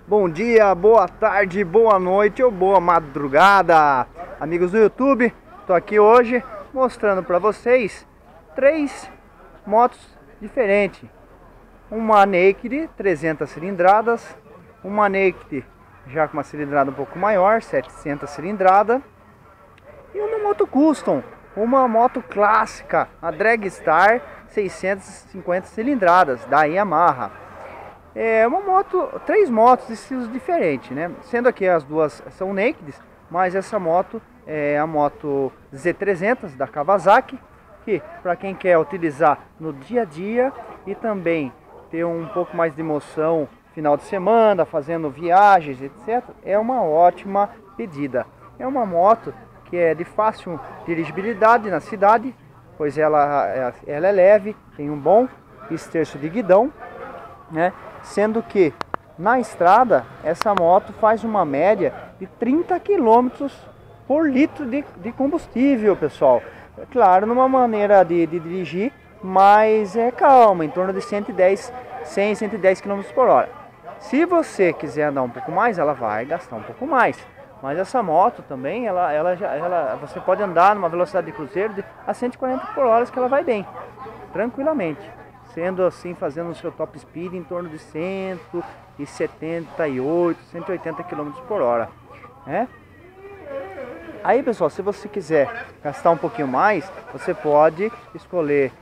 Bom dia, boa tarde, boa noite ou boa madrugada, amigos do YouTube. Estou aqui hoje mostrando para vocês três motos diferentes. Uma Naked 300 cilindradas, uma Naked já com uma cilindrada um pouco maior, 700 cilindradas, e uma moto custom, uma moto clássica, a Dragstar 650 cilindradas da Yamaha. É uma moto, três motos de estilos diferentes, né? Sendo que as duas são nakeds, mas essa moto é a moto Z300 da Kawasaki, que para quem quer utilizar no dia a dia e também ter um pouco mais de emoção final de semana, fazendo viagens, etc., é uma ótima pedida. É uma moto que é de fácil dirigibilidade na cidade, pois ela é leve, tem um bom esterço de guidão, né? Sendo que na estrada essa moto faz uma média de 30 km por litro de combustível, pessoal. É claro, numa maneira de dirigir, mas é calma, em torno de 110 km por hora. Se você quiser andar um pouco mais, ela vai gastar um pouco mais. Mas essa moto também, você pode andar numa velocidade de cruzeiro a 140 por hora, que ela vai bem, tranquilamente. Sendo assim, fazendo o seu top speed em torno de 178, 180 km por hora, né? Aí, pessoal, se você quiser gastar um pouquinho mais, você pode escolher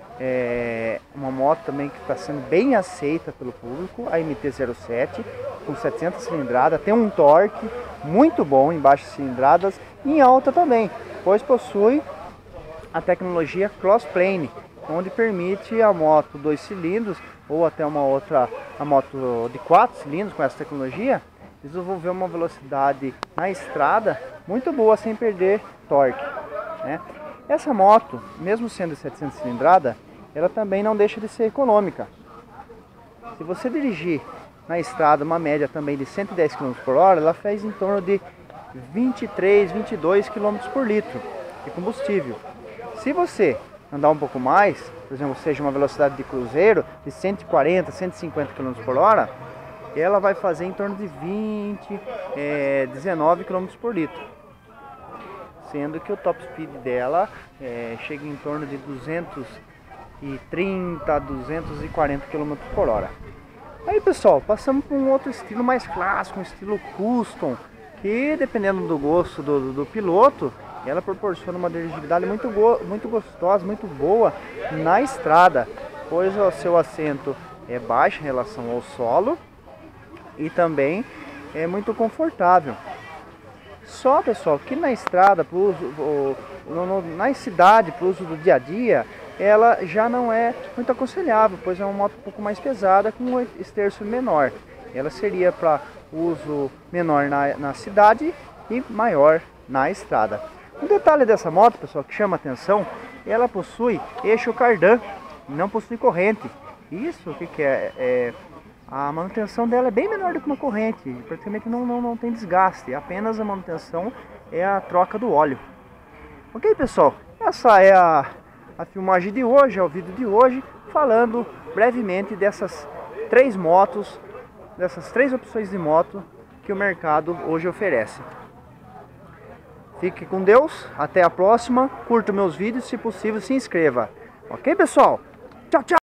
uma moto também que está sendo bem aceita pelo público, a MT-07, com 700 cilindradas, tem um torque muito bom em baixas cilindradas e em alta também, pois possui a tecnologia Crossplane, onde permite a moto 2 cilindros ou até uma outra, a moto de 4 cilindros com essa tecnologia, desenvolver uma velocidade na estrada muito boa sem perder torque, né? Essa moto, mesmo sendo 700 cilindrada, ela também não deixa de ser econômica. Se você dirigir na estrada uma média também de 110 km por hora, ela faz em torno de 23, 22 km por litro de combustível. Se você andar um pouco mais, por exemplo, seja uma velocidade de cruzeiro de 140, 150 km por hora, ela vai fazer em torno de 19 km por litro. Sendo que o top speed dela chega em torno de 230, 240 km por hora. Aí, pessoal, passamos para um outro estilo mais clássico, um estilo custom, que dependendo do gosto do piloto, ela proporciona uma dirigibilidade muito gostosa, muito boa na estrada, pois o seu assento é baixo em relação ao solo e também é muito confortável. Só, pessoal, que na estrada, na cidade, para o uso do dia a dia, ela já não é muito aconselhável, pois é uma moto um pouco mais pesada com um esterço menor. Ela seria para uso menor na cidade e maior na estrada. Um detalhe dessa moto, pessoal, que chama atenção, ela possui eixo cardan, não possui corrente. Isso, o que é? A manutenção dela é bem menor do que uma corrente, praticamente não tem desgaste, apenas a manutenção é a troca do óleo. Ok, pessoal? Essa é a filmagem de hoje, é o vídeo de hoje, falando brevemente dessas três motos, dessas três opções de moto que o mercado hoje oferece. Fique com Deus, até a próxima, curta meus vídeos, se possível se inscreva. Ok, pessoal? Tchau, tchau!